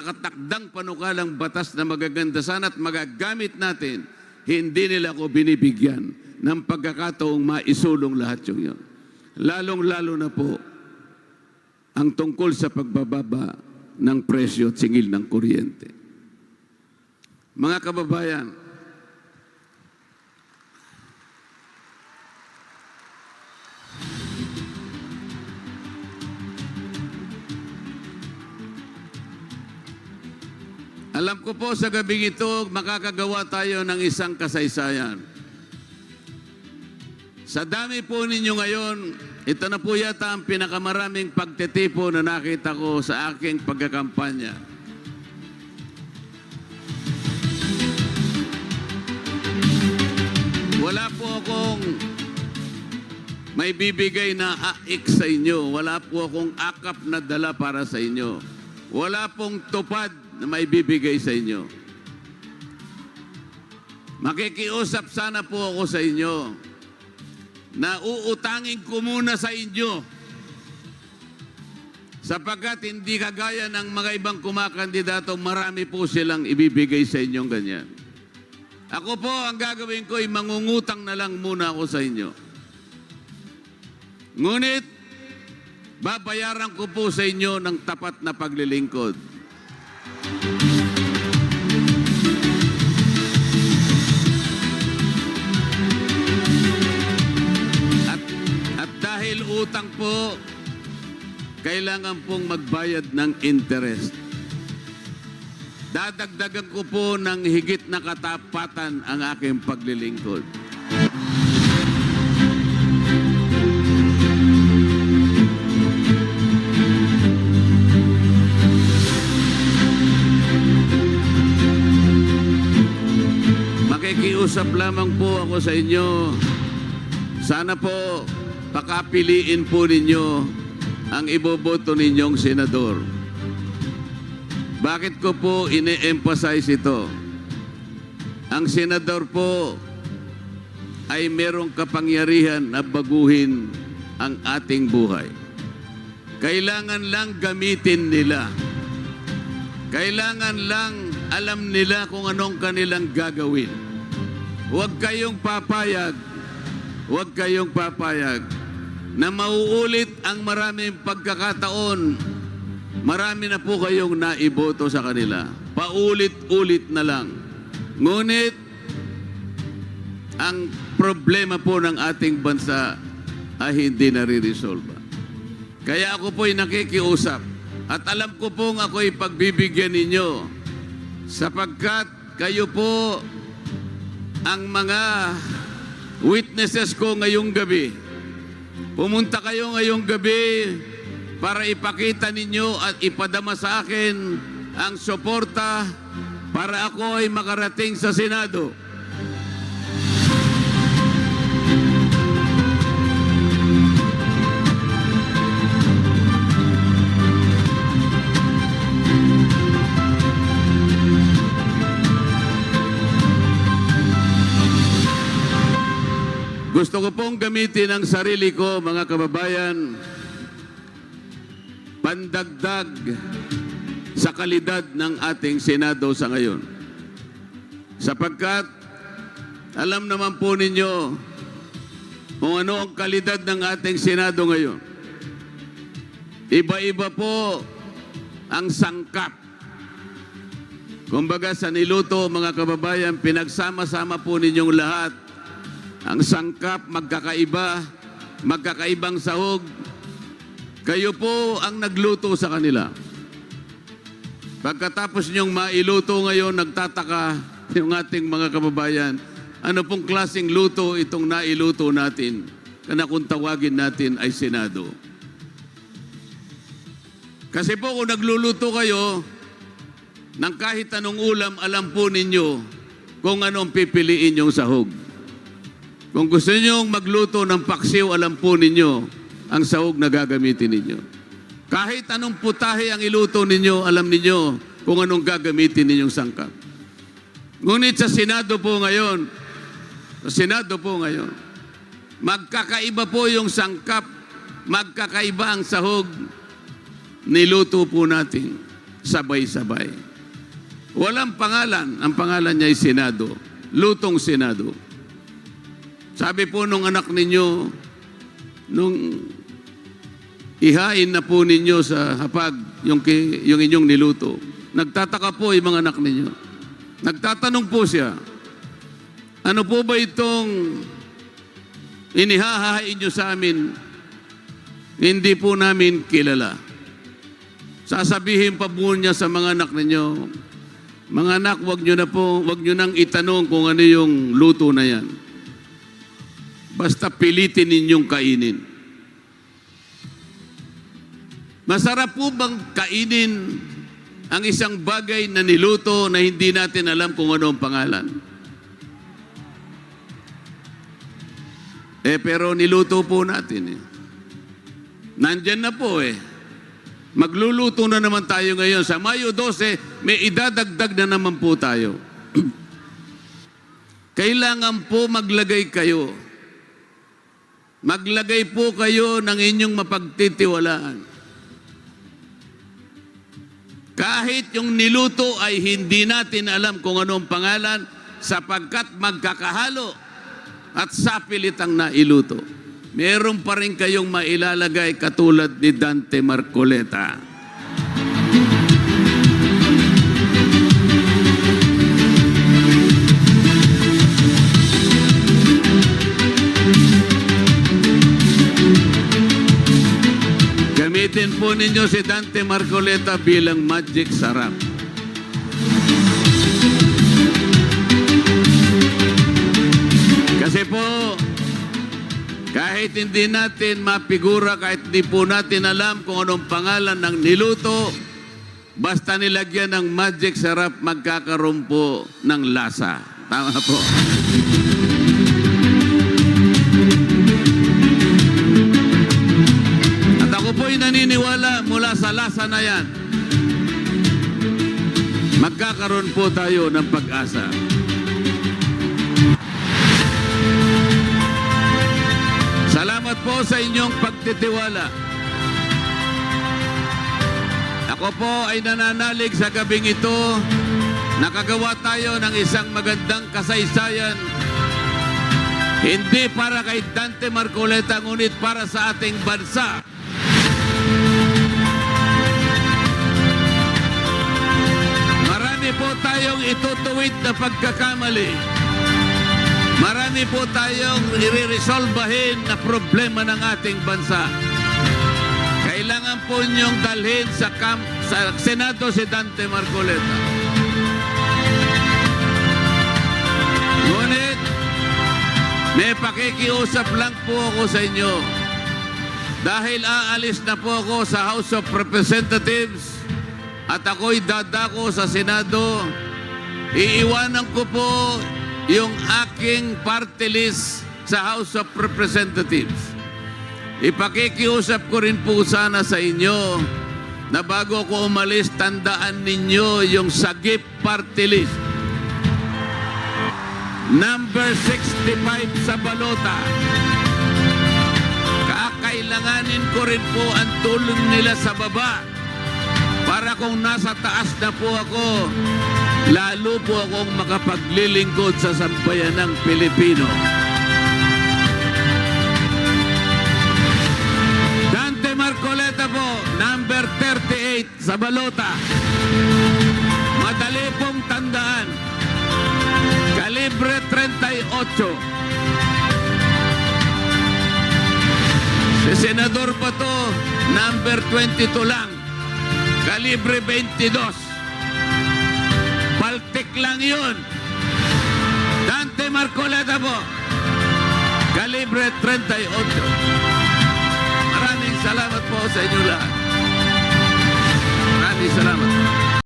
nakatakdang panukalang batas na magaganda sana at magagamit natin, hindi nila ako binibigyan ng pagkakataong maisulong lahat yun. Lalong-lalo na po ang tungkol sa pagbababa ng presyo at singil ng kuryente. Mga kababayan, alam ko po sa gabing ito, makakagawa tayo ng isang kasaysayan. Sa dami po ninyo ngayon, ito na po yata ang pinakamaraming pagtitipo na nakita ko sa aking pagkakampanya. Wala po akong may bibigay na aik sa inyo. Wala po akong akap na dala para sa inyo. Wala pong tupad na may bibigay sa inyo. Makikiusap sana po ako sa inyo na uutangin ko muna sa inyo sapagkat hindi kagaya ng mga ibang kumakandidato, marami po silang ibibigay sa inyong ganyan. Ako po, ang gagawin ko ay mangungutang na lang muna ako sa inyo. Ngunit, babayaran ko po sa inyo ng tapat na paglilingkod. At dahil utang po, kailangan pong magbayad ng interest. Dadagdagan ko po ng higit na katapatan ang aking paglilingkod. Makikiusap lamang po ako sa inyo. Sana po pakapiliin po ninyo ang iboboto ninyong senador. Bakit ko po ine-emphasize ito? Ang senador po ay merong kapangyarihan na baguhin ang ating buhay. Kailangan lang gamitin nila. Kailangan lang alam nila kung anong kanilang gagawin. Huwag kayong papayag na mauulit ang maraming pagkakataon. Marami na po kayong naiboto sa kanila. Paulit-ulit na lang. Ngunit, ang problema po ng ating bansa ay hindi nare-resolve. Kaya ako po'y nakikiusap. At alam ko pong ako'y pagbibigyan ninyo sapagkat kayo po ang mga witnesses ko ngayong gabi. Pumunta kayo ngayong gabi para ipakita ninyo at ipadama sa akin ang suporta para ako ay makarating sa Senado. Gusto ko pong gamitin ang sarili ko, mga kababayan, pandagdag sa kalidad ng ating Senado sa ngayon. Sapagkat alam naman po ninyo kung ano ang kalidad ng ating Senado ngayon. Iba-iba po ang sangkap. Kumbaga sa niluto, mga kababayan, pinagsama-sama po ninyong lahat. Ang sangkap magkakaiba, magkakaibang sahog. Kayo po ang nagluto sa kanila. Pagkatapos niyong mailuto ngayon, nagtataka yung ating mga kababayan, ano pong klaseng luto itong nailuto natin, na kung tawagin natin ay Senado. Kasi po kung nagluluto kayo ng kahit anong ulam, alam po ninyo kung anong pipiliin yung sahog. Kung gusto niyo magluto ng paksiw, alam po ninyo ang sahog na gagamitin ninyo. Kahit anong putahe ang iluto ninyo, alam ninyo kung anong gagamitin ninyong sangkap. Ngunit sa Senado po ngayon, magkakaiba po yung sangkap, magkakaiba ang sahog, niluto po natin. sabay-sabay. Walang pangalan. Ang pangalan niya ay Senado. Lutong Senado. Sabi po nung anak ninyo, nung ihain na po ninyo sa hapag yung inyong niluto, nagtataka po yung mga anak ninyo. Nagtatanong po siya, ano po ba itong inihahain nyo sa amin? Hindi po namin kilala. Sasabihin pa po niya sa mga anak ninyo, mga anak, wag nyo nang itanong kung ano yung luto na yan. Basta pilitin ninyong kainin. Masarap po bang kainin ang isang bagay na niluto na hindi natin alam kung ano ang pangalan? Pero niluto po natin eh. Nandyan na po eh. Magluluto na naman tayo ngayon. Sa Mayo 12, may idadagdag na naman po tayo. Kailangan po maglagay kayo. Maglagay po kayo ng inyong mapagtitiwalaan. Kahit yung niluto ay hindi natin alam kung anong pangalan sapagkat magkakahalo at sapilitang nailuto. Meron pa rin kayong mailalagay katulad ni Dante Marcoleta. Gamitin po ninyo si Dante Marcoleta bilang magic sarap. Kasi po, kahit hindi natin mapigura, kahit hindi po natin alam kung anong pangalan ng niluto, basta nilagyan ng magic sarap, magkakaroon po ng lasa. Tama po. At ako po'y naniniwala mula sa lasa na yan, magkakaroon po tayo ng pag-asa. Salamat po sa inyong pagtitiwala. Ako po ay nananalig sa gabing ito. Nakagawa tayo ng isang magandang kasaysayan. Hindi para kay Dante Marcoleta, ngunit para sa ating bansa. Marami po tayong itutuwid na pagkakamali. Marami po tayong i-resolbahin na problema ng ating bansa. Kailangan po niyong dalhin sa Senado si Dante Marcoleta. Ngunit, may pakikiusap lang po ako sa inyo. Dahil aalis na po ako sa House of Representatives at ako'y dadako sa Senado, iiwanan ko po yung aking party list sa House of Representatives. Ipakikiusap ko rin po sana sa inyo na bago ko umalis, tandaan ninyo yung Sagip party list. Number 65 sa balota. Kakailanganin ko rin po ang tulong nila sa baba para kung nasa taas na po ako, lalo po akong makapaglilingkod sa sambayanang Pilipino. Dante Marcoleta po, number 38 sa balota. Madali pong tandaan. Kalibre 38. Si Senador pa to, number 22 lang. Kalibre 22. Paltik lang yun. Dante Marcoleta po. Kalibre 38. Maraming salamat po sa inyo lahat. Maraming salamat.